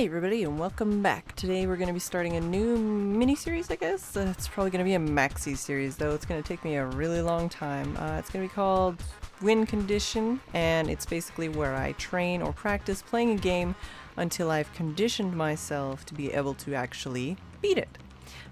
Hey everybody, and welcome back. Today we're going to be starting a new mini-series, I guess. It's probably going to be a maxi series, though. It's going to take me a really long time. It's going to be called Win Condition, and it's basically where I train or practice playing a game until I've conditioned myself to be able to actually beat it.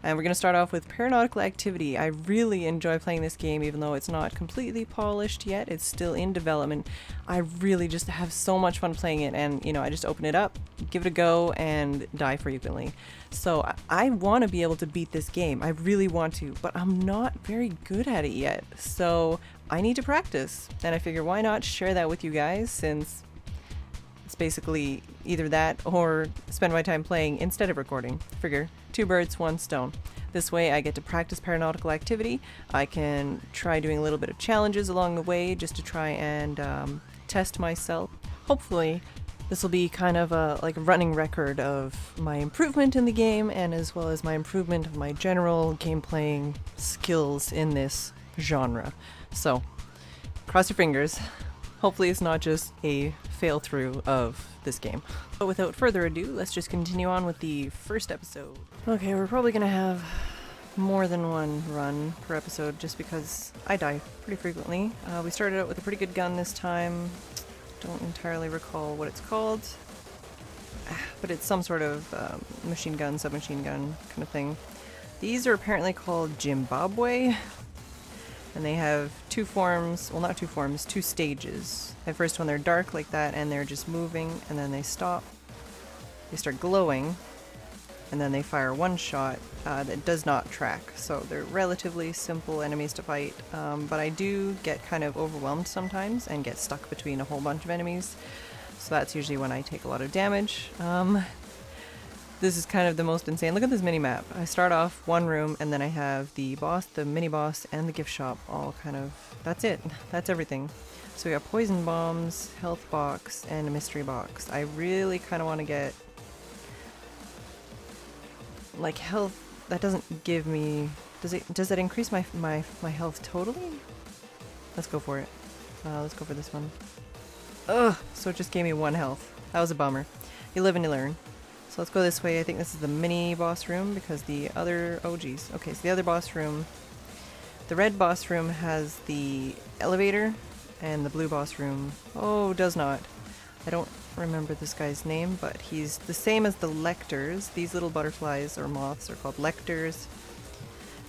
And we're going to start off with Paranautical Activity. I really enjoy playing this game, even though it's not completely polished yet. It's still in development. I really just have so much fun playing it, and you know, I just open it up, give it a go, and die frequently. So I want to be able to beat this game. I really want to, but I'm not very good at it yet. So I need to practice, and I figure why not share that with you guys, since it's basically either that or spend my time playing instead of recording. Figure, two birds, one stone. This way I get to practice Paranautical Activity. I can try doing a little bit of challenges along the way just to try and test myself. Hopefully this will be kind of a running record of my improvement in the game, and as well as my improvement of my general game playing skills in this genre. So cross your fingers. Hopefully it's not just a fail through of this game. But without further ado, let's just continue on with the first episode. Okay, we're probably gonna have more than one run per episode just because I die pretty frequently. We started out with a pretty good gun this time. Don't entirely recall what it's called, but it's some sort of machine gun, submachine gun kind of thing. These are apparently called Zimbabwe. And they have two forms, well not two forms, two stages. At first when they're dark like that and they're just moving, and then they stop, they start glowing, and then they fire one shot that does not track. So they're relatively simple enemies to fight, but I do get kind of overwhelmed sometimes and get stuck between a whole bunch of enemies. So that's usually when I take a lot of damage. This is kind of the most insane. Look at this mini map. I start off one room, and then I have the boss, the mini boss, and the gift shop all kind of, that's it. That's everything. So we got poison bombs, health box, and a mystery box. I really kind of want to get like health. That doesn't give me, does that increase my health totally? Let's go for it. Let's go for this one. Ugh, so it just gave me one health. That was a bummer. You live and you learn. So let's go this way. I think this is the mini boss room, because the other, oh geez. Okay, so the other boss room, the red boss room has the elevator, and the blue boss room, oh, does not. I don't remember this guy's name, but he's the same as the lectors. These little butterflies or moths are called lectors.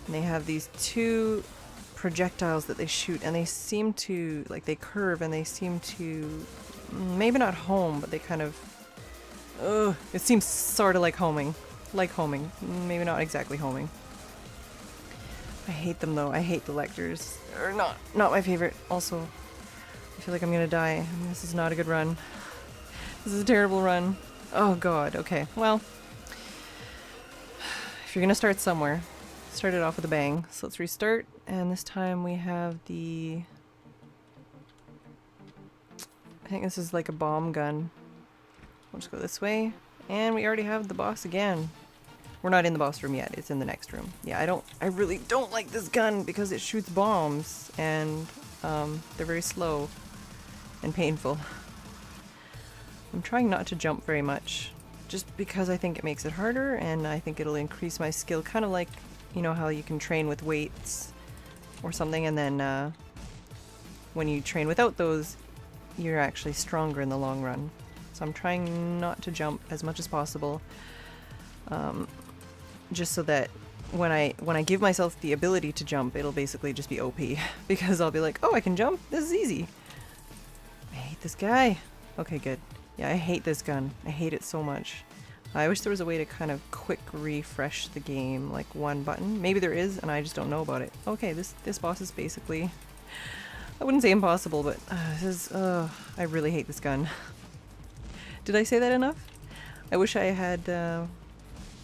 And they have these two projectiles that they shoot, and they seem to, like, they curve, and they seem to, maybe not home, but they kind of, ugh, it seems sort of like homing. Like homing. Maybe not exactly homing. I hate them though. I hate the lectors. They're not my favorite. Also, I feel like I'm gonna die. I mean, this is not a good run. This is a terrible run. Oh god, okay. Well, if you're gonna start somewhere, start it off with a bang. So let's restart, and this time we have the, I think this is like a bomb gun. We'll just go this way, and we already have the boss again. We're not in the boss room yet, it's in the next room. Yeah, I really don't like this gun because it shoots bombs, and they're very slow and painful. I'm trying not to jump very much, just because I think it makes it harder, and I think it'll increase my skill, kind of like, you know how you can train with weights or something, and then when you train without those, you're actually stronger in the long run. So I'm trying not to jump as much as possible, just so that when I give myself the ability to jump, it'll basically just be OP, because I'll be like, oh, I can jump, this is easy. I hate this guy. Okay, good. Yeah, I hate this gun. I hate it so much. I wish there was a way to kind of quick refresh the game, like one button. Maybe there is, and I just don't know about it. Okay, this boss is basically, I wouldn't say impossible, but this is, I really hate this gun. Did I say that enough? I wish I had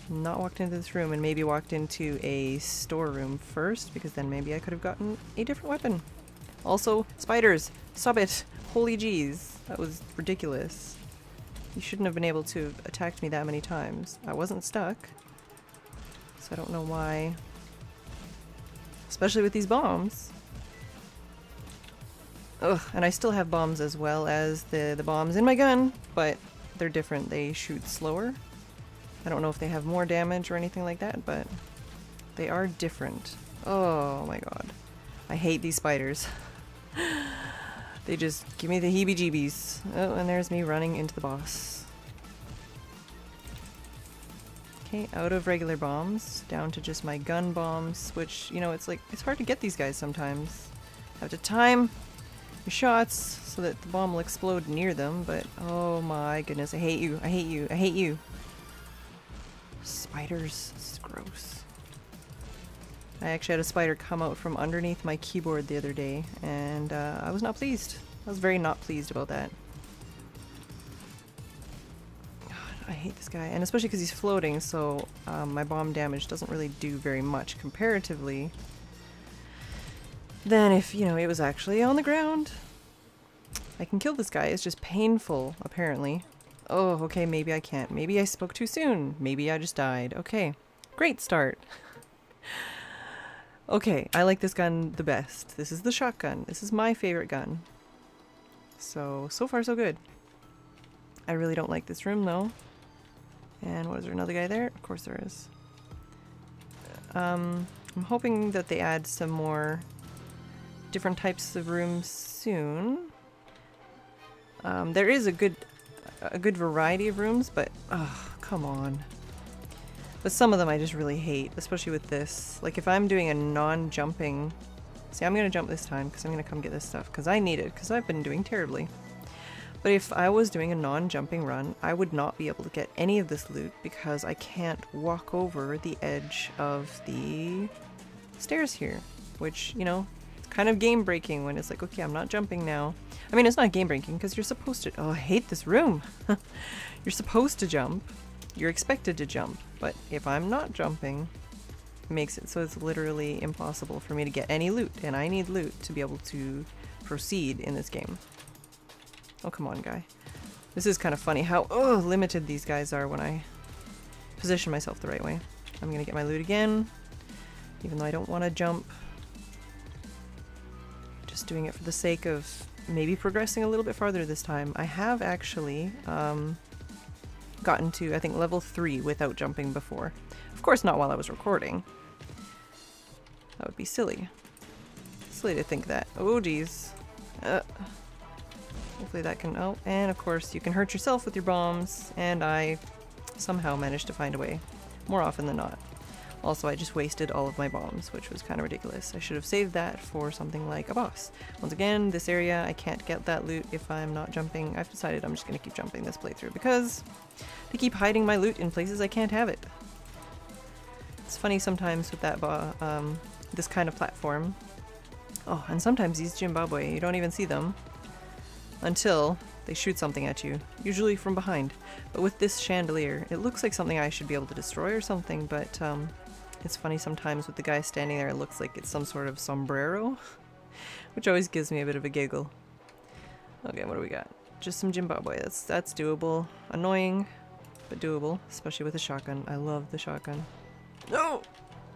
not walked into this room and maybe walked into a storeroom first, because then maybe I could have gotten a different weapon. Also, spiders! Stop it! Holy jeez, that was ridiculous. You shouldn't have been able to have attacked me that many times. I wasn't stuck, so I don't know why. Especially with these bombs. Ugh, and I still have bombs as well as the bombs in my gun, but they're different. They shoot slower. I don't know if they have more damage or anything like that, but they are different. Oh my god. I hate these spiders. They just give me the heebie-jeebies. Oh, and there's me running into the boss. Okay, out of regular bombs, down to just my gun bombs, which, you know, it's like, it's hard to get these guys sometimes. Have to time your shots so that the bomb will explode near them, but oh my goodness, I hate you, I hate you, I hate you. Spiders, this is gross. I actually had a spider come out from underneath my keyboard the other day, and I was not pleased. I was very not pleased about that. I hate this guy, and especially because he's floating, so my bomb damage doesn't really do very much comparatively than if, you know, it was actually on the ground. I can kill this guy, it's just painful, apparently. Oh, okay, maybe I can't. Maybe I spoke too soon. Maybe I just died. Okay, great start. Okay, I like this gun the best. This is the shotgun. This is my favorite gun. So far so good. I really don't like this room though. And what is there, another guy there? Of course there is. I'm hoping that they add some more different types of rooms soon. There is a good variety of rooms, but oh, come on. But some of them I just really hate, especially with this. Like if I'm doing a non-jumping... See, I'm gonna jump this time because I'm gonna come get this stuff because I need it because I've been doing terribly. But if I was doing a non-jumping run, I would not be able to get any of this loot because I can't walk over the edge of the stairs here, which, you know, it's kind of game breaking when it's like, okay, I'm not jumping now. I mean, it's not game breaking because you're supposed to... Oh, I hate this room. You're supposed to jump. You're expected to jump. But if I'm not jumping, it makes it so it's literally impossible for me to get any loot. And I need loot to be able to proceed in this game. Oh, come on, guy. This is kind of funny how limited these guys are when I position myself the right way. I'm gonna get my loot again, even though I don't want to jump. Just doing it for the sake of maybe progressing a little bit farther this time. I have actually gotten to, I think, level 3 without jumping before. Of course not while I was recording. That would be silly. Silly to think that. Oh, geez. Hopefully that can... Oh, and of course you can hurt yourself with your bombs, and I somehow managed to find a way. More often than not. Also, I just wasted all of my bombs, which was kind of ridiculous. I should have saved that for something like a boss. Once again, this area, I can't get that loot if I'm not jumping. I've decided I'm just going to keep jumping this playthrough because they keep hiding my loot in places I can't have it. It's funny sometimes with that this kind of platform. Oh, and sometimes these Zimbabwe, you don't even see them until they shoot something at you, usually from behind. But with this chandelier, it looks like something I should be able to destroy or something, but it's funny sometimes with the guy standing there, it looks like it's some sort of sombrero, which always gives me a bit of a giggle. Okay, what do we got? Just some Zimbabwe. That's doable. Annoying, but doable, especially with a shotgun. I love the shotgun. No!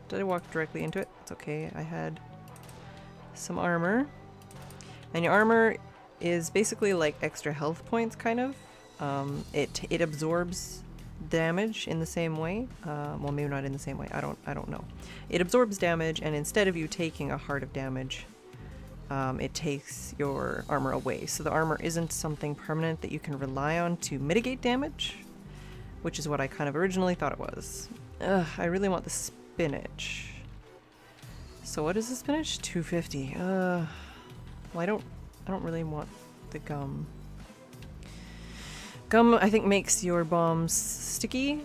Did I walk directly into it? It's okay. I had some armor. And your armor is basically like extra health points, kind of. It absorbs damage in the same way. Well, maybe not in the same way. I don't know. It absorbs damage, and instead of you taking a heart of damage, it takes your armor away. So the armor isn't something permanent that you can rely on to mitigate damage, which is what I kind of originally thought it was. Ugh, I really want the spinach. So what is the spinach? 250. Well, I don't really want the gum. Gum, I think, makes your bombs sticky,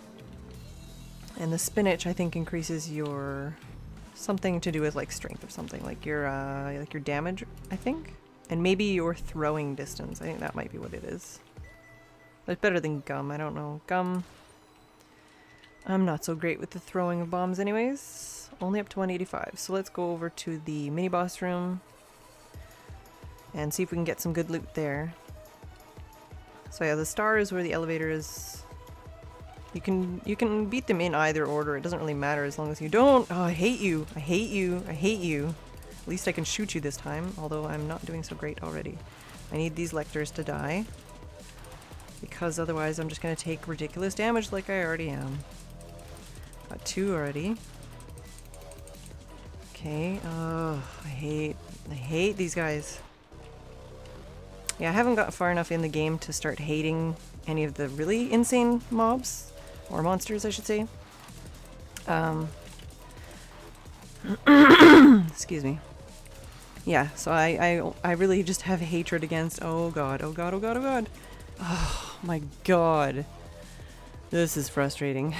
and the spinach, I think, increases your something to do with like strength or something, like your damage, I think, and maybe your throwing distance. I think that might be what it is. But it's better than gum. I don't know. Gum, I'm not so great with the throwing of bombs, anyways. Only up to 185. So let's go over to the mini boss room and see if we can get some good loot there. So yeah, the star is where the elevator is. You can beat them in either order. It doesn't really matter as long as you don't. Oh, I hate you. I hate you. I hate you. At least I can shoot you this time, although I'm not doing so great already. I need these lectors to die. because otherwise I'm just gonna take ridiculous damage like I already am. Got 2 already. Okay, oh, I hate these guys. Yeah, I haven't got far enough in the game to start hating any of the really insane mobs, or monsters I should say. Excuse me. Yeah, so I really just have hatred against, oh god, oh god, oh god, oh god. Oh my god. This is frustrating.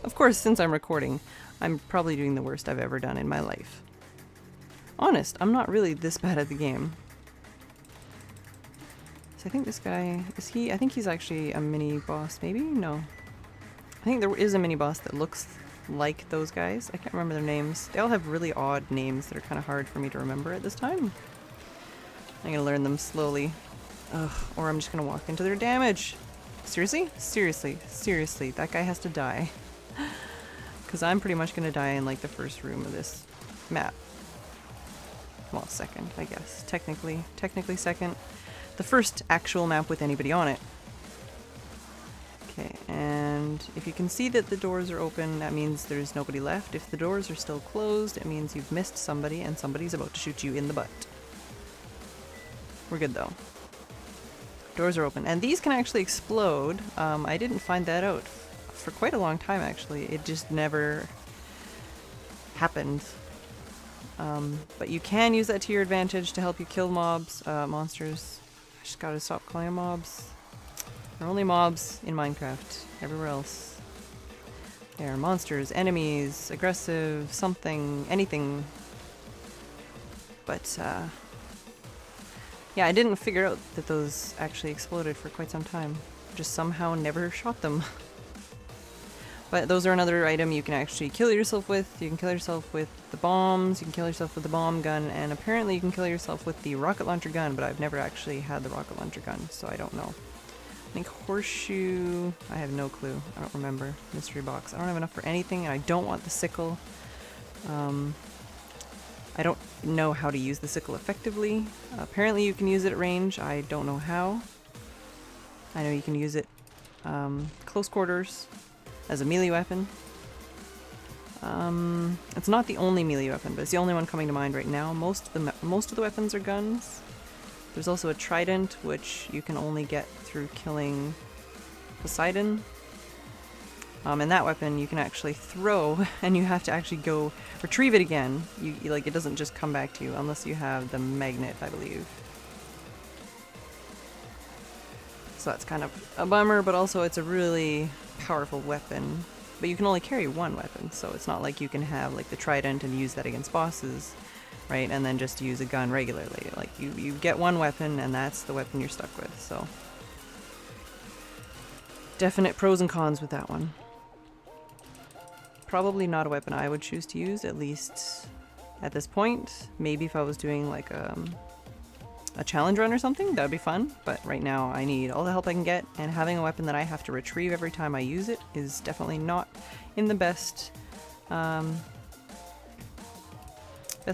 Of course, since I'm recording, I'm probably doing the worst I've ever done in my life. Honest, I'm not really this bad at the game. So I think this guy, is he? I think he's actually a mini boss, maybe? No. I think there is a mini boss that looks like those guys. I can't remember their names. They all have really odd names that are kind of hard for me to remember at this time. I'm gonna learn them slowly. Ugh, or I'm just gonna walk into their damage. Seriously? Seriously. Seriously. That guy has to die. Because I'm pretty much gonna die in like the first room of this map. Well, second, I guess. Technically second. The first actual map with anybody on it. Okay, and if you can see that the doors are open, that means there's nobody left. If the doors are still closed, it means you've missed somebody and somebody's about to shoot you in the butt. We're good though. Doors are open. And these can actually explode. I didn't find that out for quite a long time actually. It just never happened. But you can use that to your advantage to help you kill mobs, monsters. I just gotta stop calling them mobs. They're only mobs in Minecraft. Everywhere else, they are monsters, enemies, aggressive, something, anything. But yeah, I didn't figure out that those actually exploded for quite some time. Just somehow never shot them. But those are another item you can actually kill yourself with. You can kill yourself with the bombs, you can kill yourself with the bomb gun, and apparently you can kill yourself with the rocket launcher gun, but I've never actually had the rocket launcher gun, so I don't know. I think horseshoe, I have no clue. I don't remember. Mystery box. I don't have enough for anything, and I don't want the sickle. I don't know how to use the sickle effectively. Apparently you can use it at range. I don't know how. I know you can use it close quarters as a melee weapon. It's not the only melee weapon, but it's the only one coming to mind right now. Most of the weapons are guns. There's also a trident, which you can only get through killing Poseidon. And that weapon you can actually throw, and you have to actually go retrieve it again. You like, it doesn't just come back to you unless you have the magnet, I believe. So that's kind of a bummer, but also it's a really powerful weapon. But you can only carry one weapon, so it's not like you can have like the trident and use that against bosses, right? And then just use a gun regularly. Like you get one weapon and that's the weapon you're stuck with, so. Definite pros and cons with that one. Probably not a weapon I would choose to use, at least at this point. Maybe if I was doing like a challenge run or something, that would be fun. But right now I need all the help I can get, and having a weapon that I have to retrieve every time I use it is definitely not in the best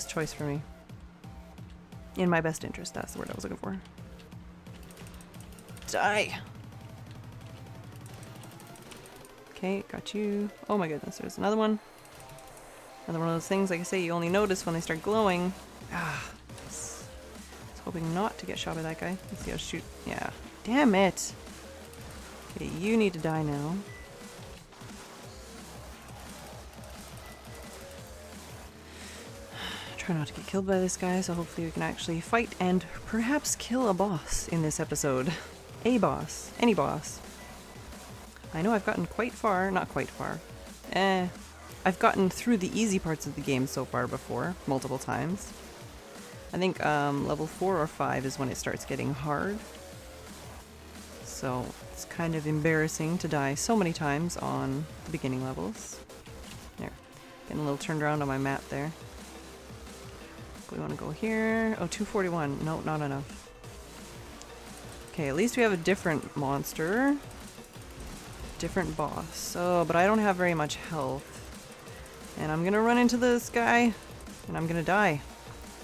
choice for me. In my best interest, that's the word I was looking for. Die! Okay, got you. Oh my goodness, there's another one. Another one of those things, like I say, you only notice when they start glowing. Ah, I was hoping not to get shot by that guy. Let's see how to shoot. Yeah. Damn it! Okay, you need to die now. Try not to get killed by this guy, so hopefully we can actually fight and perhaps kill a boss in this episode. A boss. Any boss. I know I've gotten quite far, not quite far. I've gotten through the easy parts of the game so far before, multiple times. I think level 4 or 5 is when it starts getting hard. So it's kind of embarrassing to die so many times on the beginning levels. There, getting a little turned around on my map there. We want to go here. Oh, 241. No, not enough. Okay, at least we have a different monster. Different boss. Oh, but I don't have very much health. And I'm gonna run into this guy, and I'm gonna die.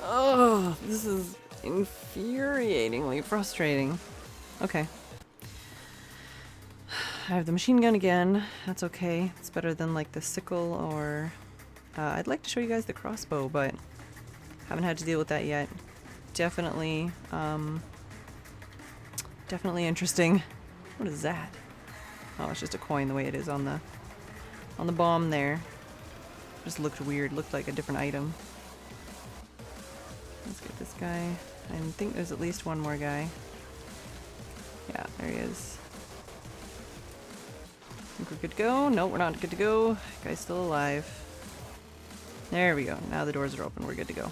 Oh, this is infuriatingly frustrating. Okay. I have the machine gun again. That's okay. It's better than like the sickle or... I'd like to show you guys the crossbow, but haven't had to deal with that yet. Definitely, definitely interesting. What is that? Oh, it's just a coin the way it is on the bomb there. Just looked weird. Looked like a different item. Let's get this guy. I think there's at least one more guy. Yeah, there he is. Think we're good to go? No, we're not good to go. Guy's still alive. There we go. Now the doors are open. We're good to go.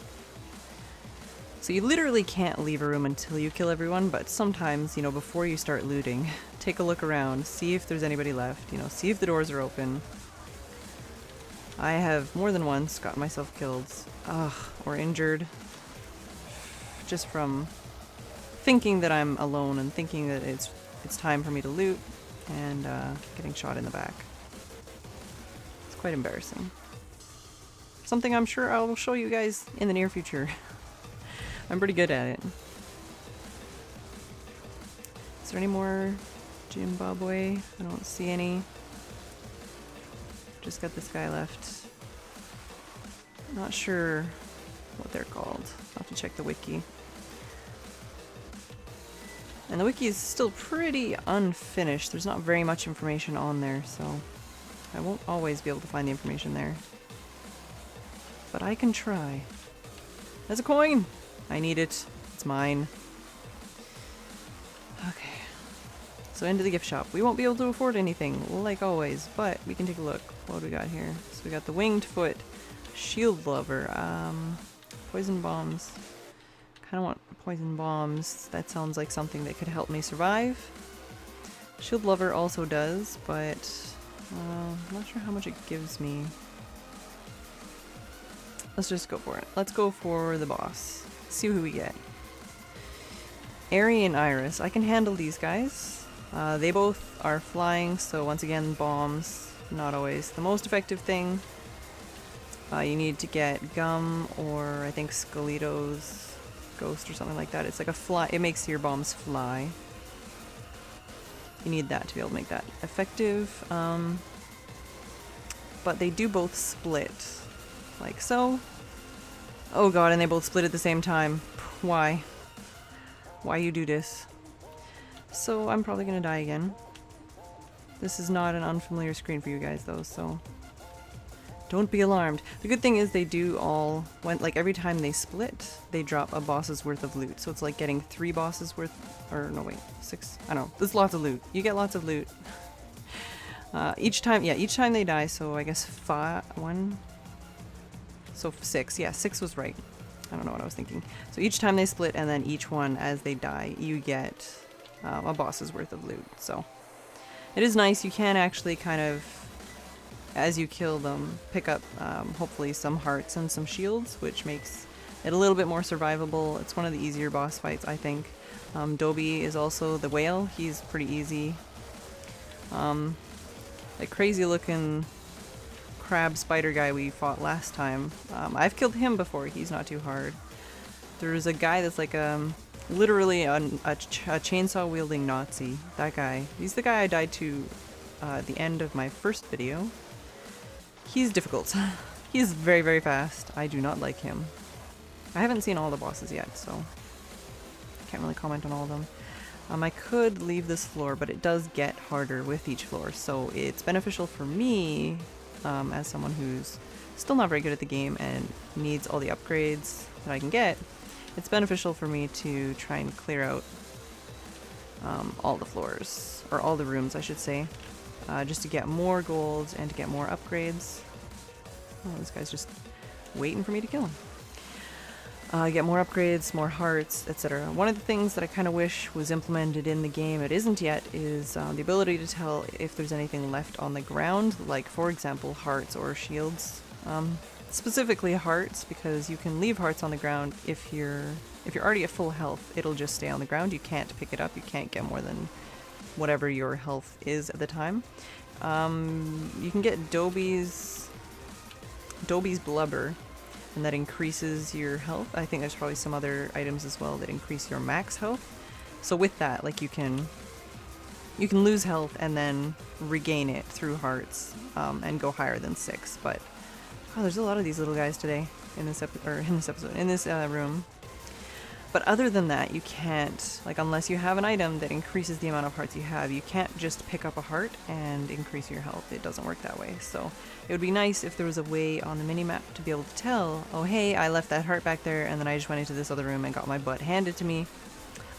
So you literally can't leave a room until you kill everyone, but sometimes, you know, before you start looting, take a look around, see if there's anybody left, you know, see if the doors are open. I have more than once gotten myself killed, or injured, just from thinking that I'm alone and thinking that it's time for me to loot, and getting shot in the back. It's quite embarrassing. Something I'm sure I will show you guys in the near future. I'm pretty good at it. Is there any more Zimbabwe? I don't see any. Just got this guy left. Not sure what they're called. I'll have to check the wiki. And the wiki is still pretty unfinished. There's not very much information on there, so I won't always be able to find the information there. But I can try. There's a coin! I need it. It's mine. Okay. So into the gift shop. We won't be able to afford anything, like always, but we can take a look. What do we got here? So we got the winged foot, shield lover, poison bombs. Kind of want poison bombs. That sounds like something that could help me survive. Shield lover also does, but I'm not sure how much it gives me. Let's just go for it. Let's go for the boss. See who we get. Aryan Iris. I can handle these guys. They both are flying, so once again, bombs, not always the most effective thing. You need to get gum or I think Skeleto's ghost or something like that. It's like a fly. It makes your bombs fly. You need that to be able to make that effective. But they do both split. Like so. Oh god, and they both split at the same time. Why? Why you do this? So I'm probably gonna die again. This is not an unfamiliar screen for you guys though, so don't be alarmed. The good thing is they do all, like every time they split, they drop a boss's worth of loot. So it's like getting 3 bosses worth, or no wait, 6, I don't know. There's lots of loot. You get lots of loot. Each time they die, so I guess 1, so 6, yeah, 6 was right. I don't know what I was thinking. So each time they split and then each one as they die, you get a boss's worth of loot. So it is nice. You can actually kind of, as you kill them, pick up hopefully some hearts and some shields, which makes it a little bit more survivable. It's one of the easier boss fights, I think. Dobie is also the whale. He's pretty easy. That crazy looking crab spider guy we fought last time, I've killed him before. He's not too hard. There's a guy that's like literally a chainsaw wielding Nazi. That guy. He's the guy I died to at the end of my first video. He's difficult. He's very, very fast. I do not like him. I haven't seen all the bosses yet, so can't really comment on all of them. I could leave this floor, but it does get harder with each floor, so it's beneficial for me as someone who's still not very good at the game and needs all the upgrades that I can get. It's beneficial for me to try and clear out all the floors, or all the rooms I should say, just to get more gold and to get more upgrades. Oh, this guy's just waiting for me to kill him. Get more upgrades, more hearts, etc. One of the things that I kind of wish was implemented in the game, it isn't yet, is the ability to tell if there's anything left on the ground, like for example hearts or shields. Specifically hearts, because you can leave hearts on the ground if you're already at full health. It'll just stay on the ground. You can't pick it up. You can't get more than whatever your health is at the time. You can get Dobie's blubber, and that increases your health. I think there's probably some other items as well that increase your max health. So with that, like you can You can lose health and then regain it through hearts, and go higher than 6. But oh, there's a lot of these little guys today in this room. But other than that, you can't, like, unless you have an item that increases the amount of hearts you have, you can't just pick up a heart and increase your health. It doesn't work that way. So it would be nice if there was a way on the minimap to be able to tell, oh hey, I left that heart back there and then I just went into this other room and got my butt handed to me.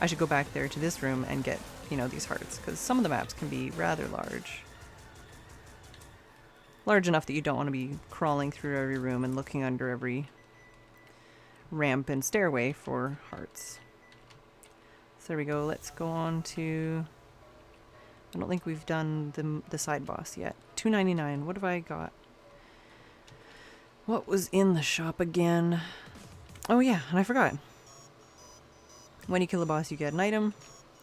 I should go back there to this room and get, you know, these hearts, because some of the maps can be rather large. Large enough that you don't want to be crawling through every room and looking under every ramp and stairway for hearts. So there we go. Let's go on to... I don't think we've done the side boss yet. $2.99. What have I got? What was in the shop again? Oh yeah, and I forgot. When you kill a boss, you get an item.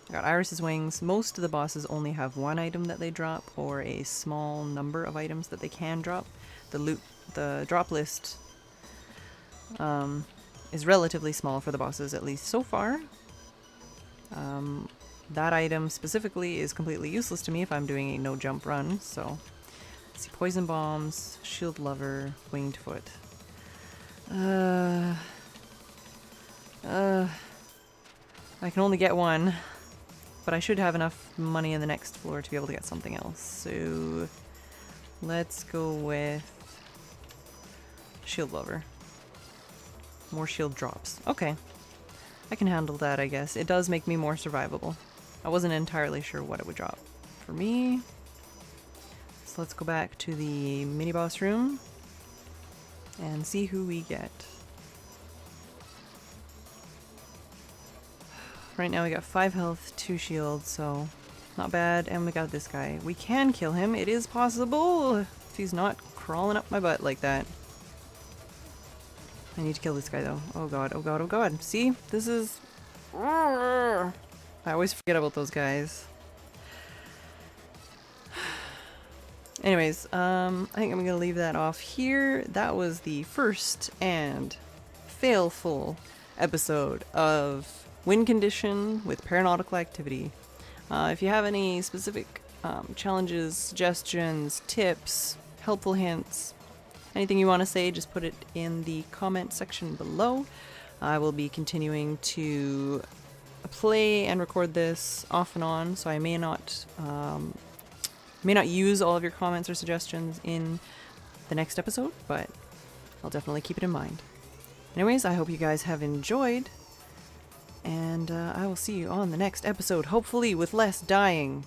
I got Iris's wings. Most of the bosses only have one item that they drop, or a small number of items that they can drop. The drop list is relatively small for the bosses, at least so far. That item specifically is completely useless to me if I'm doing a no jump run, so let's see, poison bombs, shield lover, winged foot. I can only get one, but I should have enough money in the next floor to be able to get something else, so let's go with shield lover. More shield drops. Okay. I can handle that, I guess. It does make me more survivable. I wasn't entirely sure what it would drop for me. So let's go back to the mini-boss room and see who we get. Right now we got 5 health, 2 shields, so not bad. And we got this guy. We can kill him. It is possible if he's not crawling up my butt like that. I need to kill this guy though. Oh god, oh god, oh god. See? This is... I always forget about those guys. Anyways, I think I'm gonna leave that off here. That was the first and failful episode of Win Condition with Paranautical Activity. If you have any specific challenges, suggestions, tips, helpful hints, anything you want to say, just put it in the comment section below. I will be continuing to play and record this off and on, so I may not use all of your comments or suggestions in the next episode, but I'll definitely keep it in mind. Anyways, I hope you guys have enjoyed, and I will see you on the next episode, hopefully with less dying.